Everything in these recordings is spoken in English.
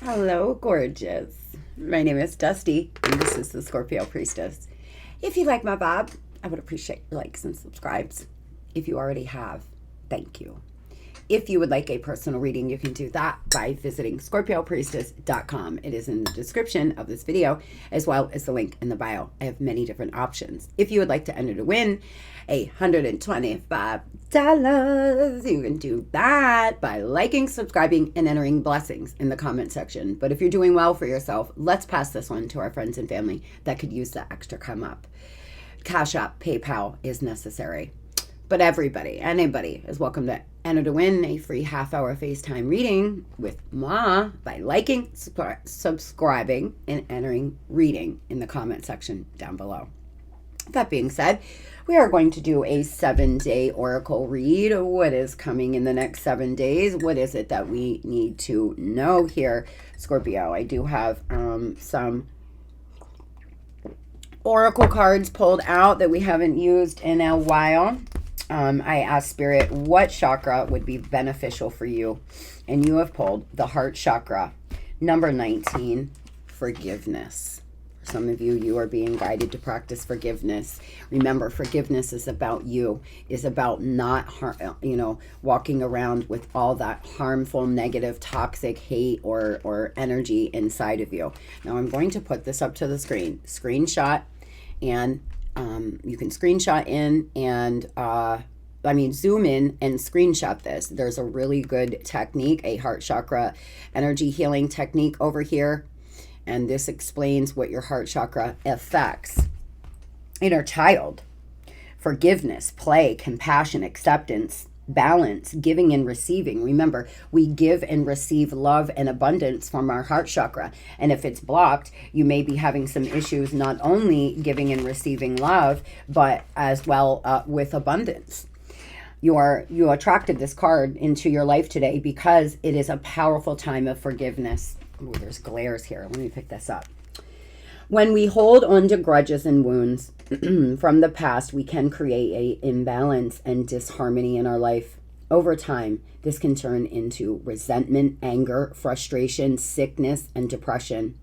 Hello, gorgeous. My name is Dusty, and this is the Scorpio Priestess. If you like my vibe, I would appreciate your likes and subscribes. If you already have, thank you. If you would like a personal reading, you can do that by visiting Scorpiopriestess.com. It is in the description of this video, as well as the link in the bio. I have many different options. If you would like to enter to win $125, you can do that by liking, subscribing, and entering blessings in the comment section. But if you're doing well for yourself, let's pass this one to our friends and family that could use the extra come up. Cash App, PayPal is necessary. But everybody, anybody is welcome to enter to win a free half-hour FaceTime reading with Ma by liking, subscribing, and entering reading in the comment section down below. That being said, we are going to do a 7-day oracle read. What is coming in the next 7 days? What is it that we need to know here, Scorpio? I do have some oracle cards pulled out that we haven't used in a while. I asked Spirit what chakra would be beneficial for you, and you have pulled the heart chakra, number 19, forgiveness. For some of you, you are being guided to practice forgiveness. Remember, forgiveness is about you, is about not, walking around with all that harmful, negative, toxic hate or energy inside of you. Now, I'm going to put this up to the screenshot, and you can screenshot in and zoom in and screenshot this. There's a really good technique, a heart chakra energy healing technique over here. And this explains what your heart chakra affects. Inner child, forgiveness, play, compassion, acceptance, balance, giving and receiving. Remember, we give and receive love and abundance from our heart chakra. And if it's blocked, you may be having some issues not only giving and receiving love, but as well with abundance. You attracted this card into your life today because it is a powerful time of forgiveness. Oh, there's glares here. Let me pick this up. When we hold on to grudges and wounds from the past, we can create an imbalance and disharmony in our life. Over time, this can turn into resentment, anger, frustration, sickness, and depression.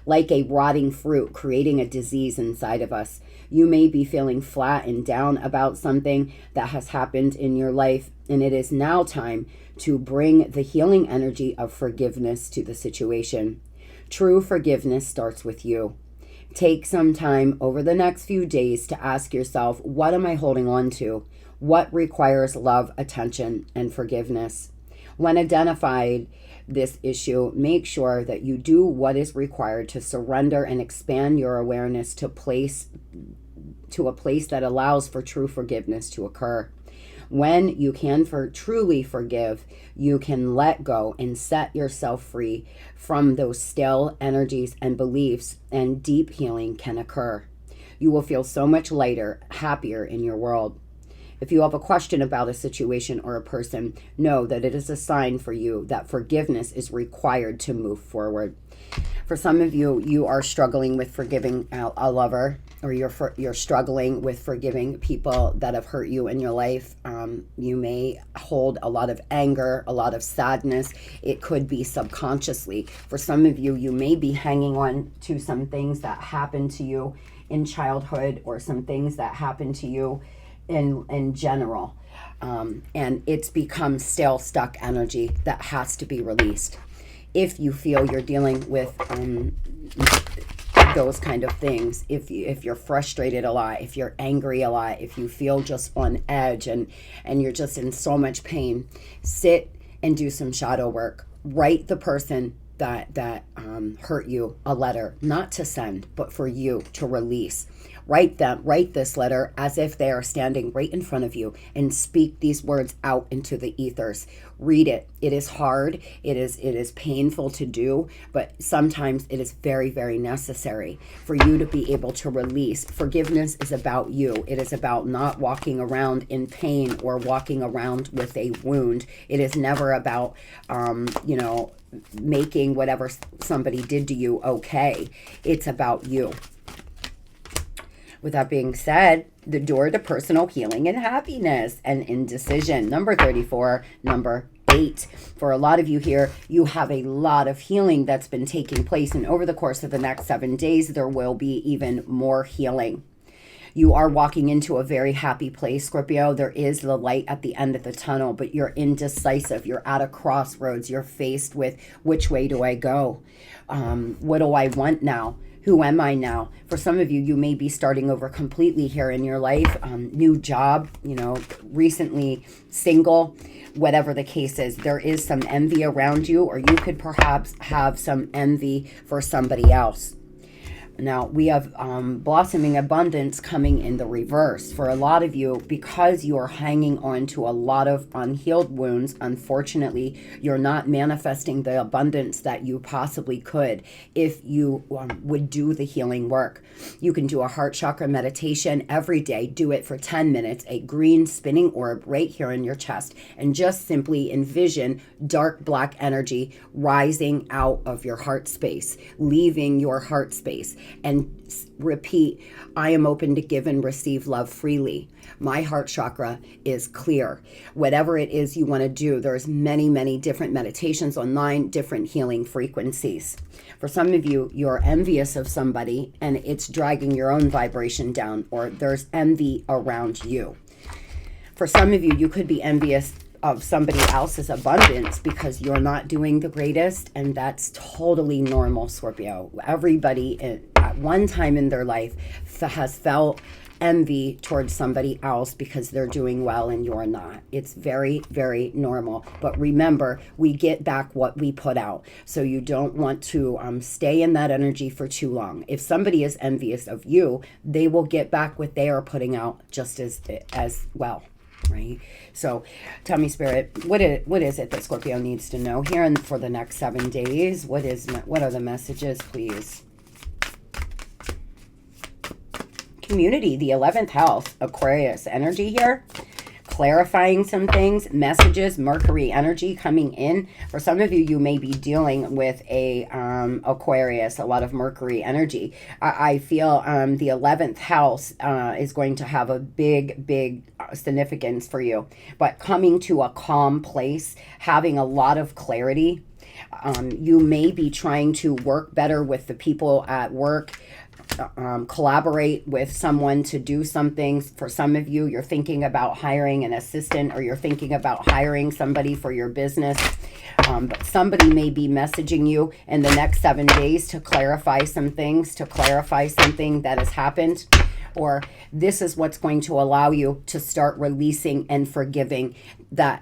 Like a rotting fruit, creating a disease inside of us. You may be feeling flat and down about something that has happened in your life, and it is now time to bring the healing energy of forgiveness to the situation. True forgiveness starts with you. Take some time over the next few days to ask yourself, what am I holding on to? What requires love, attention, and forgiveness? When identified this issue, make sure that you do what is required to surrender and expand your awareness to a place that allows for true forgiveness to occur. When you can truly forgive, you can let go and set yourself free from those stale energies and beliefs, and deep healing can occur. You will feel so much lighter, happier in your world. If you have a question about a situation or a person, know that it is a sign for you that forgiveness is required to move forward. For some of you, you are struggling with forgiving a lover, or you're struggling with forgiving people that have hurt you in your life. You may hold a lot of anger, a lot of sadness. It could be subconsciously. For some of you, you may be hanging on to some things that happened to you in childhood, or some things that happened to you in general. And it's become stale, stuck energy that has to be released. If you feel you're dealing with those kind of things, if you're frustrated a lot, if you're angry a lot, if you feel just on edge and you're just in so much pain, sit and do some shadow work. Write the person that hurt you a letter, not to send, but for you to release. Write this letter as if they are standing right in front of you, and speak these words out into the ethers. Read it. It is hard. It is painful to do, but sometimes it is very, very necessary for you to be able to release. Forgiveness is about you. It is about not walking around in pain or walking around with a wound. It is never about, making whatever somebody did to you okay. It's about you. With that being said, the door to personal healing and happiness and indecision. Number 34, number 8. For a lot of you here, you have a lot of healing that's been taking place. And over the course of the next 7 days, there will be even more healing. You are walking into a very happy place, Scorpio. There is the light at the end of the tunnel, but you're indecisive. You're at a crossroads. You're faced with, which way do I go? What do I want now? Who am I now? For some of you, you may be starting over completely here in your life. New job, you know, recently single, whatever the case is. There is some envy around you, or you could perhaps have some envy for somebody else. Now, we have blossoming abundance coming in the reverse. For a lot of you, because you are hanging on to a lot of unhealed wounds, unfortunately, you're not manifesting the abundance that you possibly could if you would do the healing work. You can do a heart chakra meditation every day. Do it for 10 minutes, a green spinning orb right here in your chest, and just simply envision dark black energy rising out of your heart space, leaving your heart space. And repeat, I am open to give and receive love freely. My heart chakra is clear. Whatever it is you want to do, there's many, many different meditations online, different healing frequencies. For some of you, you're envious of somebody and it's dragging your own vibration down, or there's envy around you. For some of you, you could be envious of somebody else's abundance because you're not doing the greatest, and that's totally normal, Scorpio. Everybody at one time in their life has felt envy towards somebody else because they're doing well and you're not. It's very, very normal. But remember, we get back what we put out. So you don't want to stay in that energy for too long. If somebody is envious of you, they will get back what they are putting out just as well. Right? So tell me, Spirit, what is it that Scorpio needs to know here and for the next 7 days? What are the messages, please? Community, the 11th house, Aquarius energy here. Clarifying some things, messages, Mercury energy coming in. For some of you, you may be dealing with a Aquarius, a lot of Mercury energy. I feel the 11th house is going to have a big significance for you. But coming to a calm place, having a lot of clarity. You may be trying to work better with the people at work. Collaborate with someone to do something. For some of you, you're thinking about hiring an assistant, or you're thinking about hiring somebody for your business. But somebody may be messaging you in the next 7 days to clarify some things, to clarify something that has happened. Or this is what's going to allow you to start releasing and forgiving, that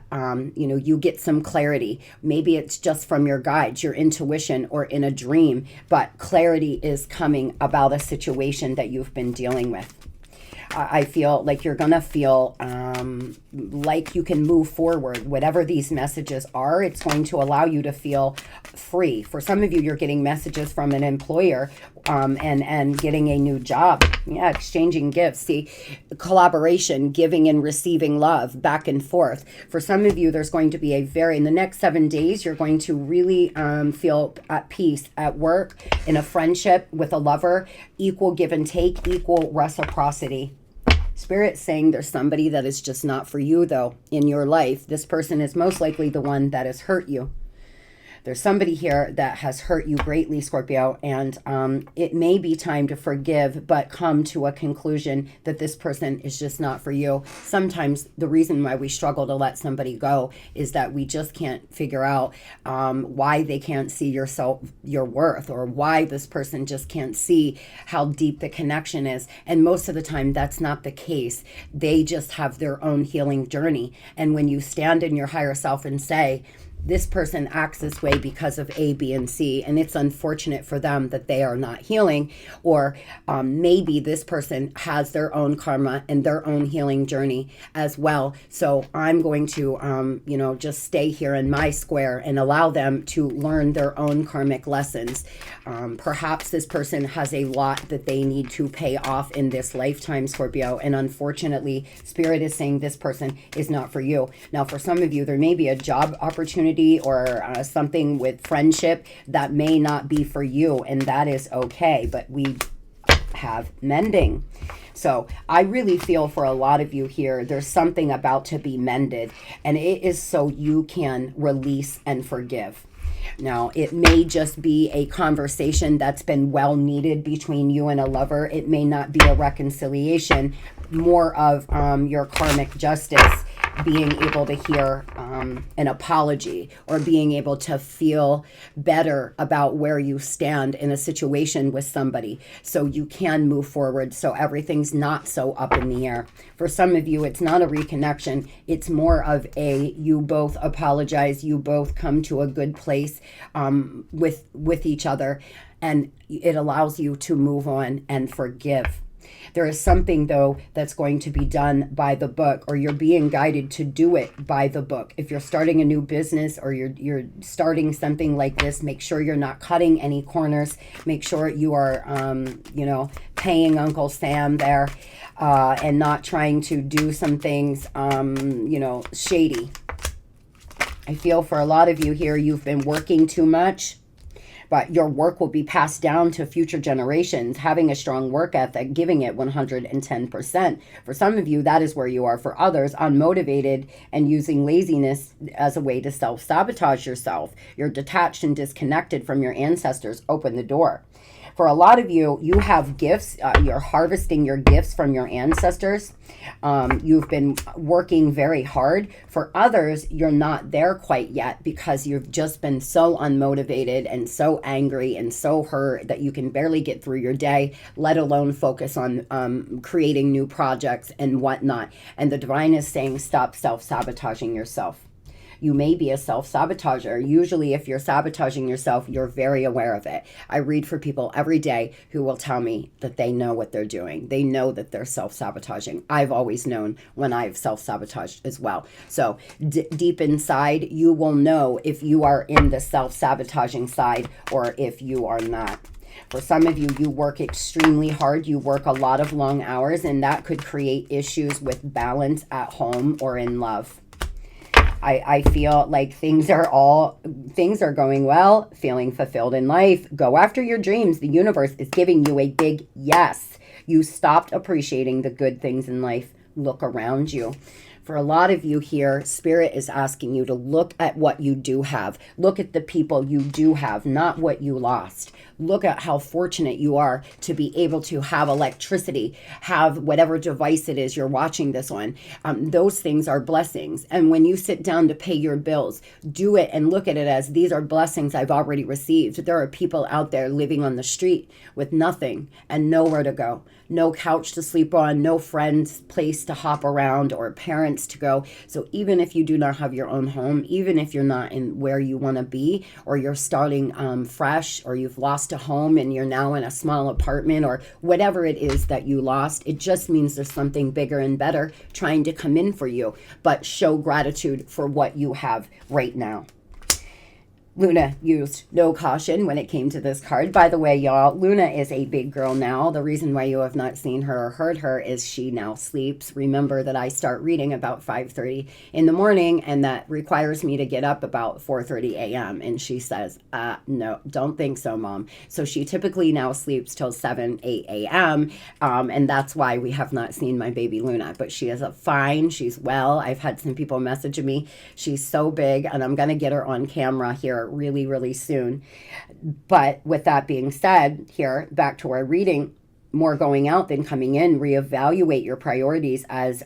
you get some clarity. Maybe it's just from your guides, your intuition, or in a dream, but clarity is coming about a situation that you've been dealing with. I feel like you're going to feel like you can move forward. Whatever these messages are, it's going to allow you to feel free. For some of you, you're getting messages from an employer and getting a new job. Yeah, exchanging gifts. See, collaboration, giving and receiving love, back and forth. For some of you, there's going to be in the next 7 days, you're going to really feel at peace at work, in a friendship, with a lover, equal give and take, equal reciprocity. Spirit saying there's somebody that is just not for you, though, in your life. This person is most likely the one that has hurt you. There's somebody here that has hurt you greatly, Scorpio, and it may be time to forgive, but come to a conclusion that this person is just not for you. Sometimes the reason why we struggle to let somebody go is that we just can't figure out why they can't see your worth, or why this person just can't see how deep the connection is. And most of the time, that's not the case. They just have their own healing journey. And when you stand in your higher self and say, this person acts this way because of A, B, and C, and it's unfortunate for them that they are not healing, or maybe this person has their own karma and their own healing journey as well. So I'm going to, just stay here in my square and allow them to learn their own karmic lessons. Perhaps this person has a lot that they need to pay off in this lifetime, Scorpio, and unfortunately, Spirit is saying this person is not for you. Now, for some of you, there may be a job opportunity or something with friendship that may not be for you, and that is okay. But we have mending. So I really feel for a lot of you here, there's something about to be mended, and it is so you can release and forgive. Now, it may just be a conversation that's been well needed between you and a lover. It may not be a reconciliation, more of your karmic justice being able to hear an apology, or being able to feel better about where you stand in a situation with somebody, so you can move forward, so everything's not so up in the air. For some of you, it's not a reconnection. It's more of a, you both apologize, you both come to a good place with each other, and it allows you to move on and forgive. There is something, though, that's going to be done by the book, or you're being guided to do it by the book. If you're starting a new business, or you're starting something like this, make sure you're not cutting any corners. Make sure you are, paying Uncle Sam there, and not trying to do some things, shady. I feel for a lot of you here, you've been working too much, but your work will be passed down to future generations, having a strong work ethic, giving it 110%. For some of you, that is where you are. For others, unmotivated and using laziness as a way to self-sabotage yourself. You're detached and disconnected from your ancestors. Open the door. For a lot of you, you have gifts. You're harvesting your gifts from your ancestors. You've been working very hard. For others, you're not there quite yet, because you've just been so unmotivated and so angry and so hurt that you can barely get through your day, let alone focus on creating new projects and whatnot. And the divine is saying, stop self-sabotaging yourself. You may be a self-sabotager. Usually if you're sabotaging yourself, you're very aware of it. I read for people every day who will tell me that they know what they're doing. They know that they're self-sabotaging. I've always known when I've self-sabotaged as well. So deep inside, you will know if you are in the self-sabotaging side or if you are not. For some of you, you work extremely hard. You work a lot of long hours, and that could create issues with balance at home or in love. I feel like things are going well, feeling fulfilled in life. Go after your dreams. The universe is giving you a big yes. You stopped appreciating the good things in life. Look around you. For a lot of you here, Spirit is asking you to look at what you do have. Look at the people you do have, not what you lost. Look at how fortunate you are to be able to have electricity, have whatever device it is you're watching this on. Those things are blessings. And when you sit down to pay your bills, do it and look at it as, these are blessings I've already received. There are people out there living on the street with nothing and nowhere to go. No couch to sleep on, no friends, place to hop around, or parents to go. So even if you do not have your own home, even if you're not in where you want to be, or you're starting fresh, or you've lost a home and you're now in a small apartment, or whatever it is that you lost, it just means there's something bigger and better trying to come in for you. But show gratitude for what you have right now. Luna used no caution when it came to this card. By the way, y'all, Luna is a big girl now. The reason why you have not seen her or heard her is she now sleeps. Remember that I start reading about 5:30 in the morning, and that requires me to get up about 4:30 a.m. And she says, no, don't think so, Mom. So she typically now sleeps till 7, 8 a.m. And that's why we have not seen my baby Luna. But she is fine. She's well. I've had some people message me. She's so big, and I'm going to get her on camera here really, really soon. But with that being said, here, back to our reading, more going out than coming in. Reevaluate your priorities, as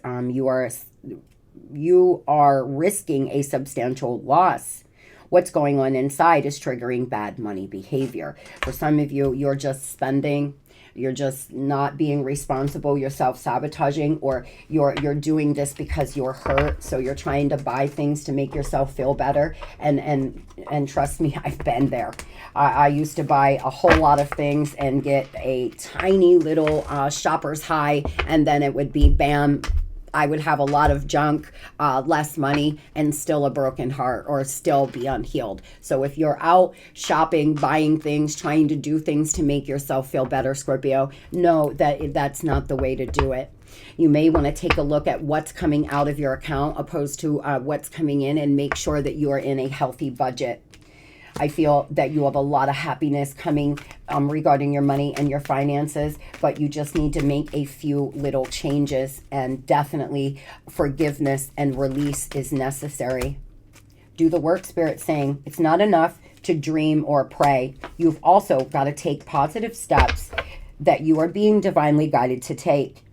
you are risking a substantial loss. What's going on inside is triggering bad money behavior. For some of you, you're just spending. You're just not being responsible. You're self-sabotaging, or you're doing this because you're hurt. So you're trying to buy things to make yourself feel better. And trust me, I've been there. I used to buy a whole lot of things and get a tiny little shopper's high, and then it would be bam, I would have a lot of junk, less money, and still a broken heart, or still be unhealed. So if you're out shopping, buying things, trying to do things to make yourself feel better, Scorpio, know that that's not the way to do it. You may want to take a look at what's coming out of your account opposed to what's coming in, and make sure that you are in a healthy budget. I feel that you have a lot of happiness coming regarding your money and your finances, but you just need to make a few little changes, and definitely forgiveness and release is necessary. Do the work, Spirit saying. It's not enough to dream or pray. You've also got to take positive steps that you are being divinely guided to take.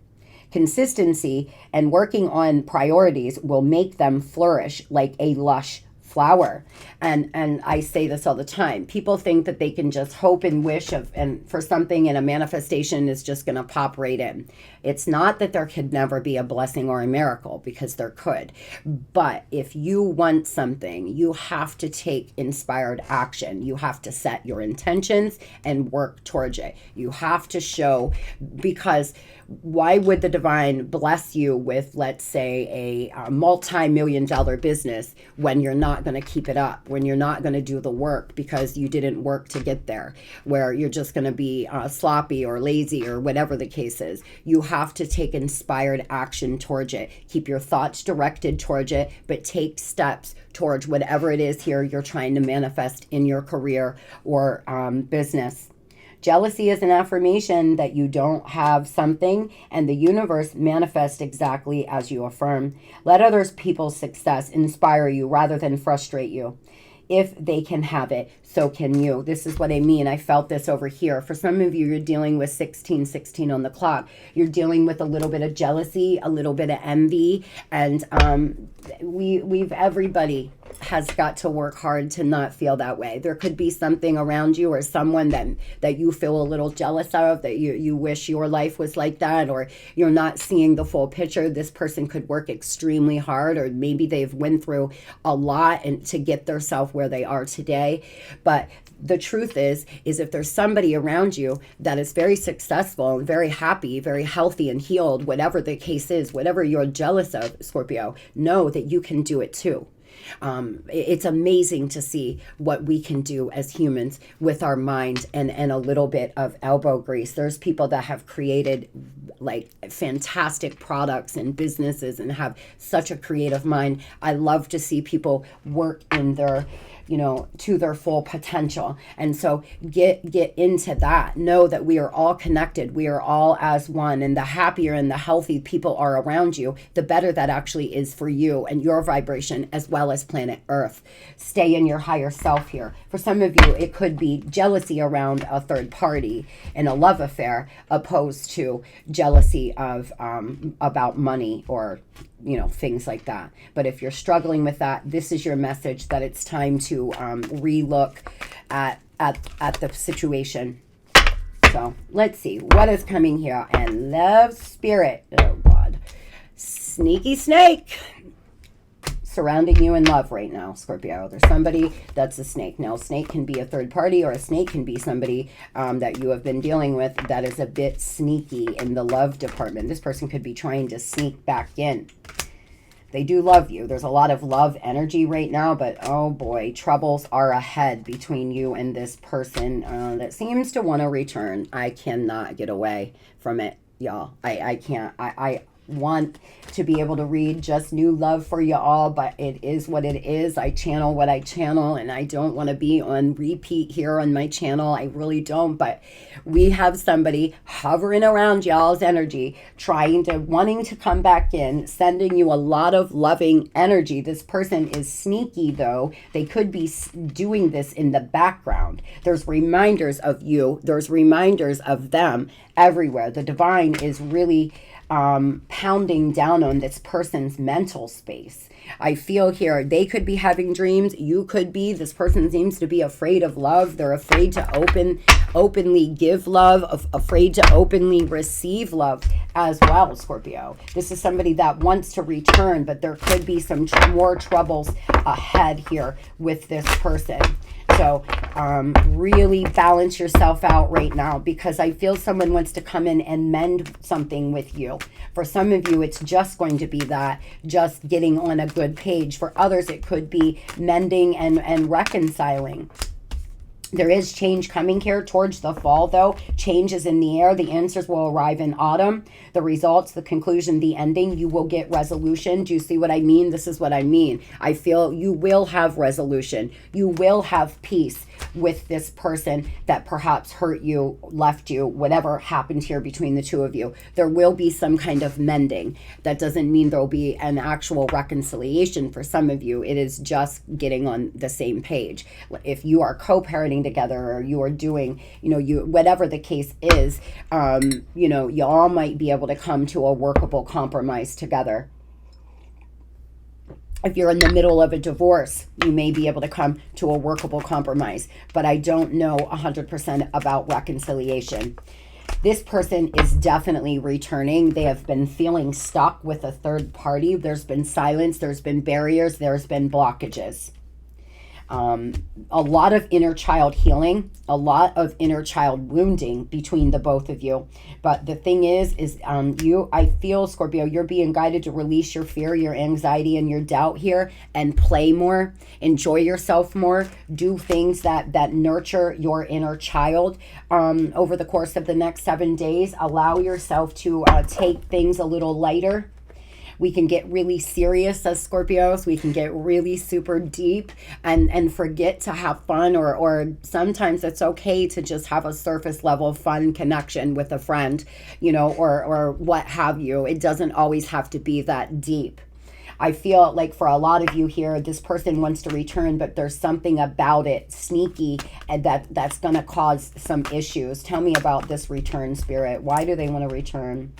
Consistency and working on priorities will make them flourish like a lush flower. And I say this all the time. People think that they can just hope and wish for something, and a manifestation is just going to pop right in. It's not that there could never be a blessing or a miracle, because there could. But if you want something, you have to take inspired action. You have to set your intentions and work towards it. You have to show, because why would the divine bless you with, let's say, a multi-million-dollar business when you're not going to keep it up, when you're not going to do the work because you didn't work to get there, where you're just going to be sloppy or lazy or whatever the case is? You have to take inspired action towards it. Keep your thoughts directed towards it, but take steps towards whatever it is here you're trying to manifest in your career or business. Jealousy is an affirmation that you don't have something, and the universe manifests exactly as you affirm. Let other people's success inspire you rather than frustrate you. If they can have it, so can you. This is what I mean. I felt this over here. For some of you, you're dealing with 1616 on the clock. You're dealing with a little bit of jealousy, a little bit of envy, and everybody has got to work hard to not feel that way. There could be something around you or someone that you feel a little jealous of, that you wish your life was like that, or you're not seeing the full picture. This person could work extremely hard, or maybe they've went through a lot and to get themselves where they are today. But the truth is if there's somebody around you that is very successful, very happy, very healthy and healed, whatever the case is, whatever you're jealous of, Scorpio, know that you can do it too. It's amazing to see what we can do as humans with our mind and a little bit of elbow grease. There's people that have created like fantastic products and businesses and have such a creative mind. I love to see people work in their, to their full potential. And so get into that. Know that we are all connected. We are all as one. And the happier and the healthy people are around you, the better that actually is for you and your vibration, as well as planet Earth. Stay in your higher self here. For some of you, it could be jealousy around a third party in a love affair, opposed to jealousy of about money or things like that. But if you're struggling with that, this is your message that it's time to relook at the situation. So let's see what is coming here. And love, spirit, oh God, sneaky snake surrounding you in love right now, Scorpio. There's somebody that's a snake. Now, a snake can be a third party, or a snake can be somebody that you have been dealing with that is a bit sneaky in the love department. This person could be trying to sneak back in. They do love you. There's a lot of love energy right now, but oh boy, troubles are ahead between you and this person that seems to want to return. I cannot get away from it, y'all. I can't. I want to be able to read just new love for you all, but it is what it is. I channel what I channel, and I don't want to be on repeat here on my channel. I really don't. But we have somebody hovering around y'all's energy, wanting to come back in, sending you a lot of loving energy. This person is sneaky, though. They could be doing this in the background. There's reminders of you. There's reminders of them everywhere. The divine is really pounding down on this person's mental space. I feel here they could be having dreams. You could be. This person seems to be afraid of love. They're afraid to openly give love, afraid to openly receive love as well, Scorpio. This is somebody that wants to return, but there could be some more troubles ahead here with this person. So really balance yourself out right now, because I feel someone wants to come in and mend something with you. For some of you, it's just going to be that, just getting on a good page. For others, it could be mending and reconciling. There is change coming here towards the fall, though. Change is in the air. The answers will arrive in autumn. The results, the conclusion, the ending, you will get resolution. Do you see what I mean? This is what I mean. I feel you will have resolution. You will have peace with this person that perhaps hurt you, left you, whatever happened here between the two of you. There will be some kind of mending. That doesn't mean there will be an actual reconciliation for some of you. It is just getting on the same page. If you are co-parenting together, or you are doing, you whatever the case is, you all might be able to come to a workable compromise together. If you're in the middle of a divorce, you may be able to come to a workable compromise, but I don't know 100% about reconciliation. This person is definitely returning. They have been feeling stuck with a third party. There's been silence, there's been barriers, there's been blockages. A lot of inner child healing, a lot of inner child wounding between the both of you. But the thing is I feel, Scorpio, you're being guided to release your fear, your anxiety, and your doubt here, and play more, enjoy yourself more, do things that nurture your inner child. Over the course of the next 7 days, allow yourself to take things a little lighter. We can get really serious as Scorpios. We can get really super deep and forget to have fun, or sometimes it's okay to just have a surface level fun connection with a friend, or what have you. It doesn't always have to be that deep. I feel like for a lot of you here, this person wants to return, but there's something about it sneaky and that's going to cause some issues. Tell me about this return, Spirit. Why do they want to return?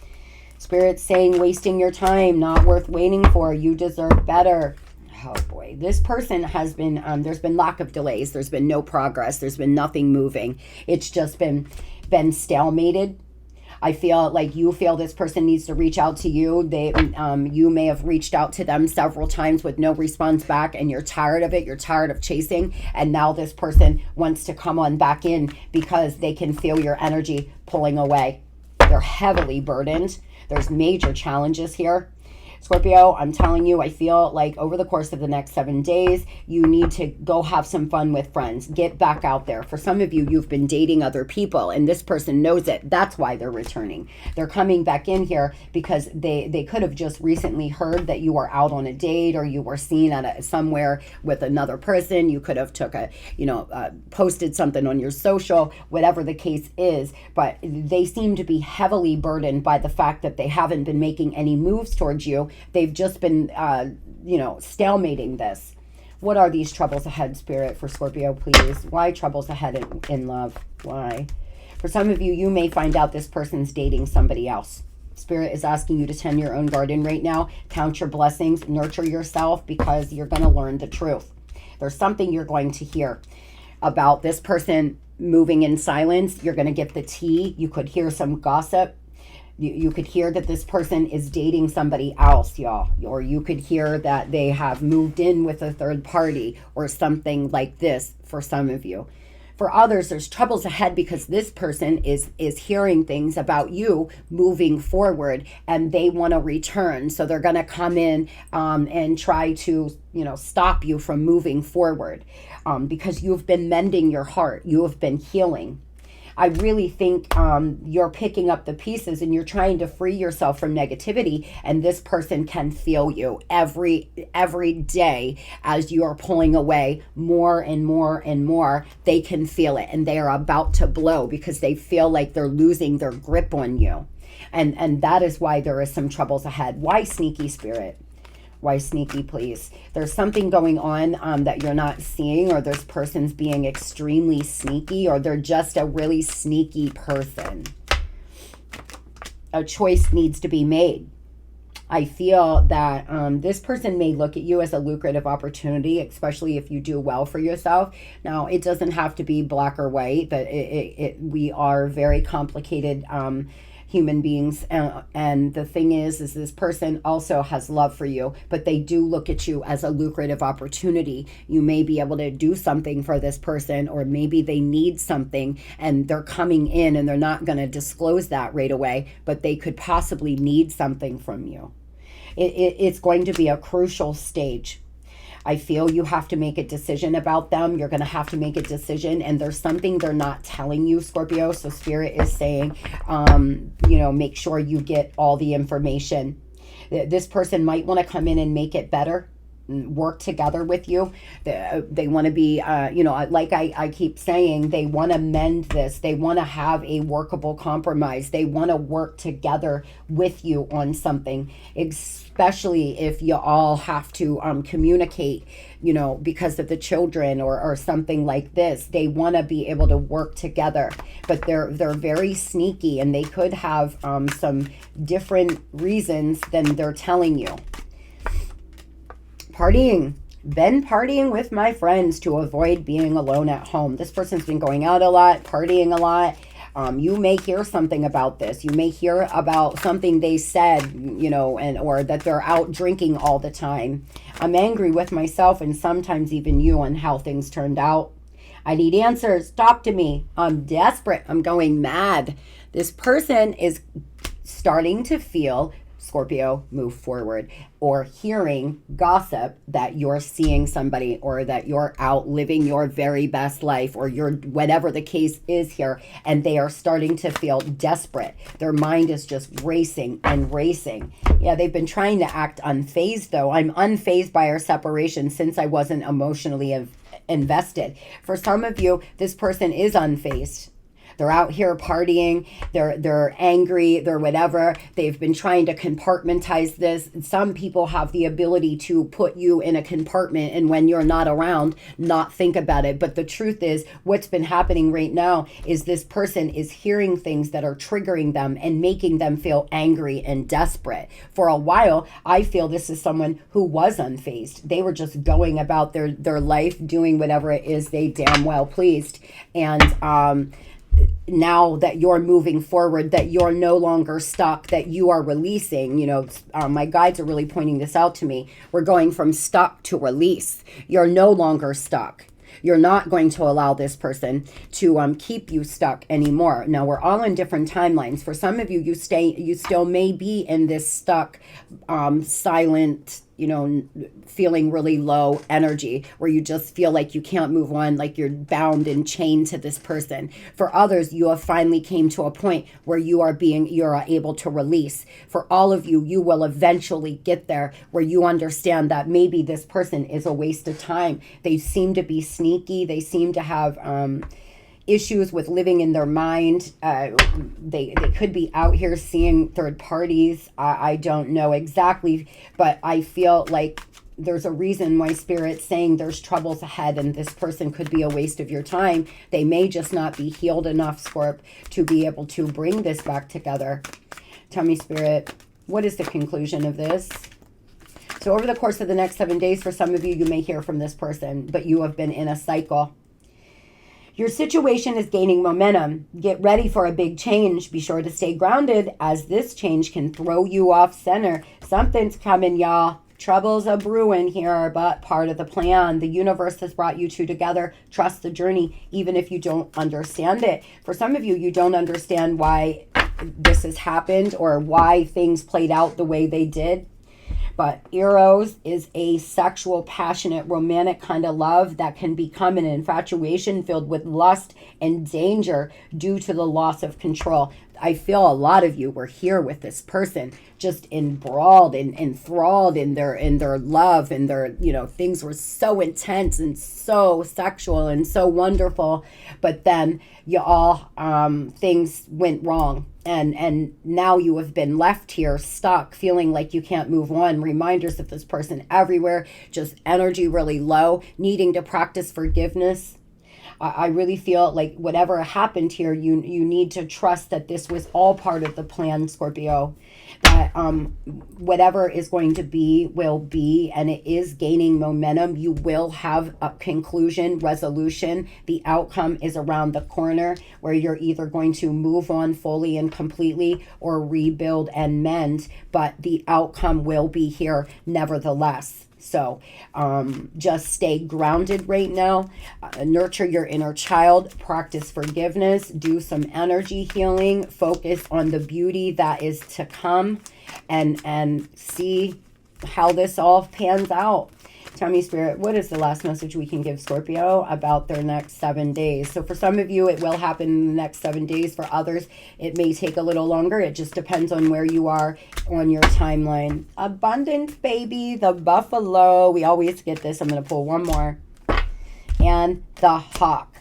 Spirit's saying wasting your time, not worth waiting for. You deserve better. Oh boy, this person has been, there's been lack of delays. There's been no progress. There's been nothing moving. It's just been stalemated. I feel like you feel this person needs to reach out to you. You may have reached out to them several times with no response back, and you're tired of it. You're tired of chasing. And now this person wants to come on back in because they can feel your energy pulling away. They're heavily burdened. There's major challenges here. Scorpio, I'm telling you, I feel like over the course of the next 7 days, you need to go have some fun with friends. Get back out there. For some of you, you've been dating other people, and this person knows it. That's why they're returning. They're coming back in here because they could have just recently heard that you were out on a date, or you were seen at somewhere with another person. You could have posted something on your social, whatever the case is. But they seem to be heavily burdened by the fact that they haven't been making any moves towards you. They've just been, stalemating this. What are these troubles ahead, Spirit, for Scorpio, please? Why troubles ahead in love? Why? For some of you, you may find out this person's dating somebody else. Spirit is asking you to tend your own garden right now. Count your blessings. Nurture yourself, because you're going to learn the truth. There's something you're going to hear about this person moving in silence. You're going to get the tea. You could hear some gossip. You could hear that this person is dating somebody else, y'all. Or you could hear that they have moved in with a third party, or something like this for some of you. For others, there's troubles ahead because this person is hearing things about you moving forward, and they want to return. So they're going to come in and try to, stop you from moving forward because you've been mending your heart. You have been healing. I really think you're picking up the pieces and you're trying to free yourself from negativity, and this person can feel you every day as you are pulling away more and more and more. They can feel it, and they are about to blow because they feel like they're losing their grip on you. And that is why there is some troubles ahead. Why sneaky, Spirit? Why sneaky, please? There's something going on that you're not seeing, or this person's being extremely sneaky, or they're just a really sneaky person. A choice needs to be made. I feel that this person may look at you as a lucrative opportunity, especially if you do well for yourself. Now, it doesn't have to be black or white, but we are very complicated human beings, and the thing is this person also has love for you, but they do look at you as a lucrative opportunity. You may be able to do something for this person, or maybe they need something and they're coming in, and they're not going to disclose that right away, but they could possibly need something from you. It's going to be a crucial stage. I feel you have to make a decision about them. You're going to have to make a decision, and there's something they're not telling you, Scorpio. So Spirit is saying, you know, make sure you get all the information. This person might want to come in and make it better, work together with you. They want to be, you know, like I keep saying, they want to mend this. They want to have a workable compromise. They want to work together with you on something, especially if you all have to communicate, you know, because of the children or something like this. They want to be able to work together, but they're very sneaky, and they could have some different reasons than they're telling you. Partying. Been partying with my friends to avoid being alone at home. This person's been going out a lot, partying a lot. You may hear something about this. You may hear about something they said, you know, and or that they're out drinking all the time. I'm angry with myself and sometimes even you on how things turned out. I need answers. Talk to me. I'm desperate. I'm going mad. This person is starting to feel, Scorpio, move forward, or hearing gossip that you're seeing somebody, or that you're out living your very best life, or you're whatever the case is here, and they are starting to feel desperate. Their mind is just racing and racing. Yeah, they've been trying to act unfazed, though. I'm unfazed by our separation since I wasn't emotionally invested. For some of you, this person is unfazed. They're out here partying, they're angry, they're whatever. They've been trying to compartmentize this. Some people have the ability to put you in a compartment, and when you're not around, not think about it. But the truth is, what's been happening right now is this person is hearing things that are triggering them and making them feel angry and desperate. For a while, I feel this is someone who was unfazed. They were just going about their life, doing whatever it is they damn well pleased. And now that you're moving forward, that you're no longer stuck, that you are releasing, you know, my guides are really pointing this out to me. We're going from stuck to release. You're no longer stuck. You're not going to allow this person to keep you stuck anymore. Now, we're all in different timelines. For some of you, you still may be in this stuck, silent, you know, feeling really low energy, where you just feel like you can't move on, like you're bound and chained to this person. For others, you have finally came to a point where you're able to release. For all of you, you will eventually get there where you understand that maybe this person is a waste of time. They seem to be sneaky. They seem to have issues with living in their mind. They could be out here seeing third parties. I don't know exactly, but I feel like there's a reason why Spirit's saying there's troubles ahead, and this person could be a waste of your time. They may just not be healed enough, Scorp, to be able to bring this back together. Tell me, Spirit, what is the conclusion of this? So over the course of the next 7 days, for some of you, you may hear from this person, but you have been in a cycle. Your situation is gaining momentum. Get ready for a big change. Be sure to stay grounded, as this change can throw you off center. Something's coming, y'all. Trouble's a brewing here, but part of the plan. The universe has brought you two together. Trust the journey, even if you don't understand it. For some of you, you don't understand why this has happened or why things played out the way they did. But Eros is a sexual, passionate, romantic kind of love that can become an infatuation filled with lust and danger due to the loss of control. I feel a lot of you were here with this person, just enthralled in their love, and their, you know, things were so intense and so sexual and so wonderful. But then you all, things went wrong. And now you have been left here stuck, feeling like you can't move on. Reminders of this person everywhere, just energy really low, needing to practice forgiveness. I really feel like whatever happened here, you need to trust that this was all part of the plan, Scorpio. That whatever is going to be will be, and it is gaining momentum. You will have a conclusion, resolution. The outcome is around the corner, where you're either going to move on fully and completely or rebuild and mend, but the outcome will be here nevertheless. So just stay grounded right now. Nurture your inner child. Practice forgiveness. Do some energy healing. Focus on the beauty that is to come, and see how this all pans out. Tell me, Spirit, what is the last message we can give Scorpio about their next 7 days? So for some of you, it will happen in the next 7 days. For others, it may take a little longer. It just depends on where you are on your timeline. Abundance, baby. The buffalo. We always get this. I'm going to pull one more. And the hawk.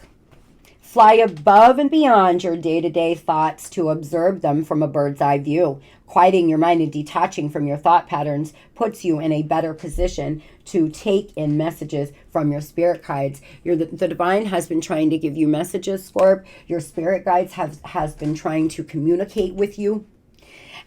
Fly above and beyond your day-to-day thoughts to observe them from a bird's eye view. Quieting your mind and detaching from your thought patterns puts you in a better position to take in messages from your spirit guides. The divine has been trying to give you messages, Scorp. Your spirit guides has been trying to communicate with you.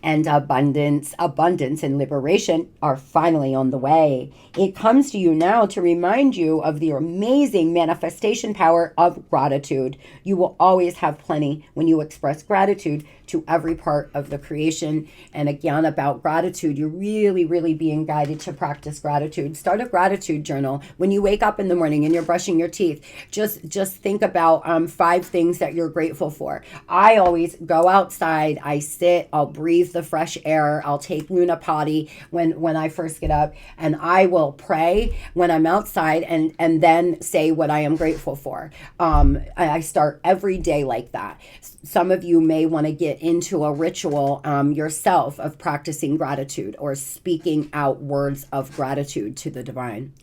And abundance and liberation are finally on the way. It comes to you now to remind you of the amazing manifestation power of gratitude. You will always have plenty when you express gratitude to every part of the creation. And again, about gratitude, you're really, really being guided to practice gratitude. Start a gratitude journal. When you wake up in the morning and you're brushing your teeth, just think about 5 things that you're grateful for. I always go outside, I sit, I'll breathe the fresh air, I'll take Luna Potty when I first get up, and I will pray when I'm outside and then say what I am grateful for. I start every day like that. Some of you may want to get into a ritual yourself of practicing gratitude or speaking out words of gratitude to the divine.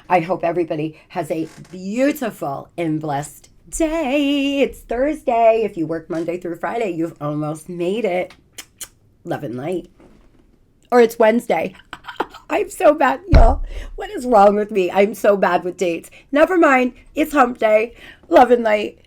I hope everybody has a beautiful and blessed day. It's Thursday. If you work Monday through Friday, you've almost made it. Love and light. Or it's Wednesday. I'm so bad, y'all. What is wrong with me? I'm so bad with dates. Never mind. It's hump day. Love and light.